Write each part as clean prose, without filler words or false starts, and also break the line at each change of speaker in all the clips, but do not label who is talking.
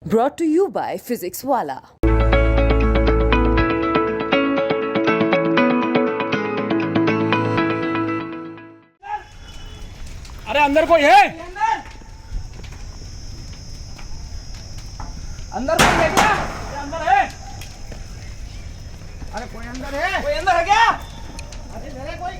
brought to you by Physics Wala.
अरे अंदर कोई है? अंदर कोई है क्या? अरे अंदर है? अरे कोई अंदर है? कोई अंदर है क्या? अरे मेरे कोई।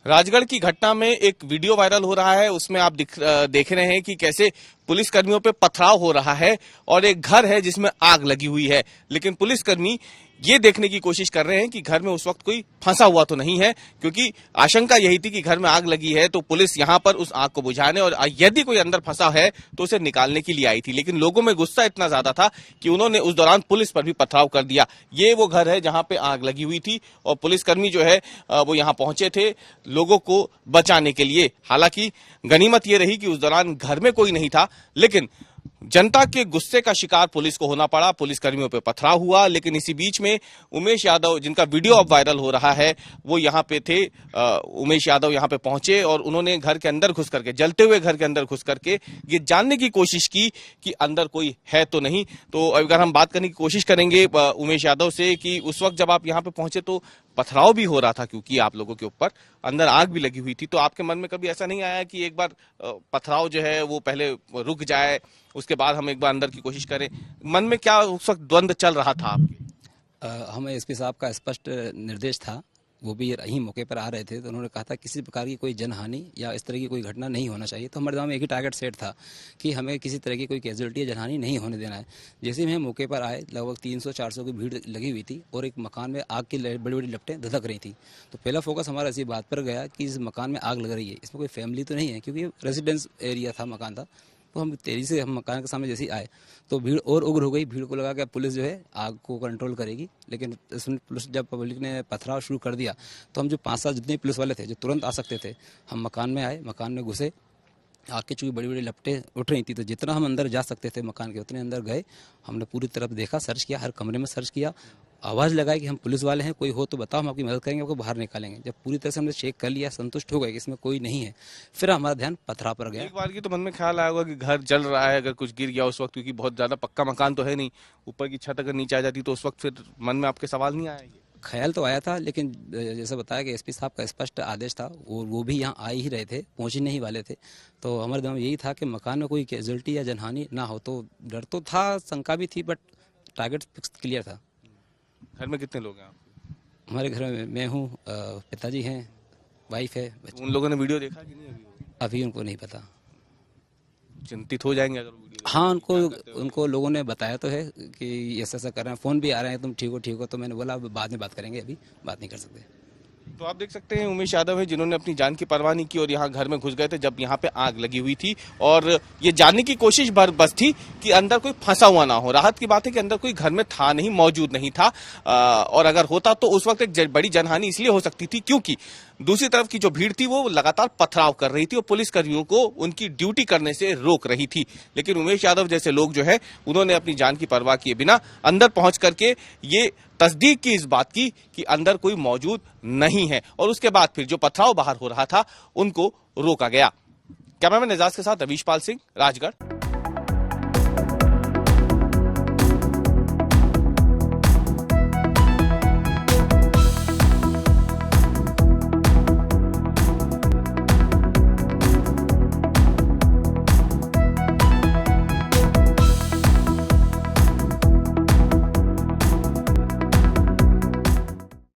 राजगढ़ की घटना में एक वीडियो वायरल हो रहा है। उसमें आप देख रहे हैं कि कैसे पुलिसकर्मियों पे पथराव हो रहा है और एक घर है जिसमें आग लगी हुई है, लेकिन पुलिसकर्मी ये देखने की कोशिश कर रहे हैं कि घर में उस वक्त कोई फंसा हुआ तो नहीं है, क्योंकि आशंका यही थी कि घर में आग लगी है तो पुलिस यहां पर उस आग को बुझाने और यदि कोई अंदर फंसा है तो उसे निकालने के लिए आई थी। लेकिन लोगों में गुस्सा इतना ज्यादा था कि उन्होंने उस दौरान पुलिस पर भी पथराव कर दिया। ये वो घर है जहां पे आग लगी हुई थी और पुलिसकर्मी जो है वो यहां पहुंचे थे लोगों को बचाने के लिए। हालांकि गनीमत ये रही कि उस दौरान घर में कोई नहीं था, लेकिन जनता के गुस्से का शिकार पुलिस को होना पड़ा। पुलिसकर्मियों पे पथराव हुआ, लेकिन इसी बीच में उमेश यादव, जिनका वीडियो अब वायरल हो रहा है, वो यहाँ पे थे। उमेश यादव यहाँ पे पहुंचे और उन्होंने घर के अंदर घुस करके, जलते हुए घर के अंदर घुस करके ये जानने की कोशिश की कि अंदर कोई है तो नहीं। तो अगर हम बात करने की कोशिश करेंगे उमेश यादव से कि उस वक्त जब आप यहाँ पे पहुंचे तो पथराव भी हो रहा था, क्योंकि आप लोगों के ऊपर अंदर आग भी लगी हुई थी, तो आपके मन में कभी ऐसा नहीं आया कि एक बार पथराव जो है वो पहले रुक जाए, उसके बाद हम एक बार अंदर की कोशिश करें? मन में क्या उस वक्त द्वंद्व चल रहा था आपके?
हमें एसपी साहब का स्पष्ट निर्देश था, वो भी यहीं मौके पर आ रहे थे, तो उन्होंने कहा था किसी प्रकार की कोई जनहानि या इस तरह की कोई घटना नहीं होना चाहिए। तो हमारे दिमाग में एक ही टारगेट सेट था कि हमें किसी तरह की कोई कैजुअलिटी या जनहानि नहीं होने देना है। जैसे ही हम मौके पर आए, लगभग 300-400 की भीड़ लगी हुई थी और एक मकान में आग की बड़ी बड़ी लपटें धधक रही थी। तो पहला फोकस हमारा इसी बात पर गया कि इस मकान में आग लग रही है, इसमें कोई फैमिली तो नहीं है, क्योंकि रेजिडेंस एरिया था, मकान था। तो हम तेजी से हम मकान के सामने जैसे ही आए तो भीड़ और उग्र हो गई। भीड़ को लगा कि पुलिस जो है आग को कंट्रोल करेगी, लेकिन पुलिस जब पब्लिक ने पथराव शुरू कर दिया तो हम जो 5-7 जितने पुलिस वाले थे जो तुरंत आ सकते थे, हम मकान में आए, मकान में घुसे। आग की चूंकि बड़ी बड़ी लपटें उठ रही थी, तो जितना हम अंदर जा सकते थे मकान के उतने अंदर गए। हमने पूरी तरफ देखा, सर्च किया, हर कमरे में सर्च किया, आवाज़ लगाई कि हम पुलिस वाले हैं, कोई हो तो बताओ, हम आपकी मदद करेंगे, आपको बाहर निकालेंगे। जब पूरी तरह से हमने चेक कर लिया, संतुष्ट हो गए कि इसमें कोई नहीं है, फिर हमारा ध्यान पथराव पर गया।
एक बार की तो मन में ख्याल आया होगा कि घर जल रहा है, अगर कुछ गिर गया उस वक्त, क्योंकि बहुत ज्यादा पक्का मकान तो है नहीं, ऊपर की छत अगर नीचे आ जाती तो उस वक्त फिर मन में आपके सवाल नहीं आया?
ख्याल तो आया था, लेकिन जैसे बताया कि एसपी साहब का स्पष्ट आदेश था और वो भी यहाँ आ ही रहे थे, पहुँचने ही वाले थे। तो हमारे दिमाग में यही था कि मकान में कोई कैजुअलिटी या जनहानि ना हो। तो डर तो था, शंका भी थी, बट टारगेट फिक्स क्लियर था।
घर में कितने लोग हैं आप?
हमारे घर में मैं हूँ, पिताजी हैं, वाइफ है, बच्चे।
उन लोगों ने वीडियो देखा कि नहीं?
अभी उनको नहीं पता।
चिंतित हो जाएंगे अगर वीडियो?
हाँ, उनको लोगों ने बताया तो है कि ऐसा ऐसा कर रहे हैं, फ़ोन भी आ रहे हैं, तुम ठीक हो। तो मैंने बोला बाद में बात करेंगे, अभी बात नहीं कर सकते।
तो आप देख सकते हैं उमेश यादव है, जिन्होंने अपनी जान की परवाह नहीं की और यहाँ घर में घुस गए थे जब यहाँ पे आग लगी हुई थी, और ये जानने की कोशिश बस थी कि अंदर कोई फंसा हुआ ना हो। राहत की बात है कि अंदर कोई घर में था नहीं, मौजूद नहीं था, और अगर होता तो उस वक्त एक बड़ी जनहानि इसलिए हो सकती थी क्योंकि दूसरी तरफ की जो भीड़ थी वो लगातार पथराव कर रही थी और पुलिसकर्मियों को उनकी ड्यूटी करने से रोक रही थी। लेकिन उमेश यादव जैसे लोग जो है उन्होंने अपनी जान की परवाह किए बिना अंदर पहुंच करके ये तस्दीक की इस बात की कि अंदर कोई मौजूद नहीं है, और उसके बाद फिर जो पथराव बाहर हो रहा था उनको रोका गया। कैमरामैन एजाज के साथ अवीश पाल सिंह, राजगढ़।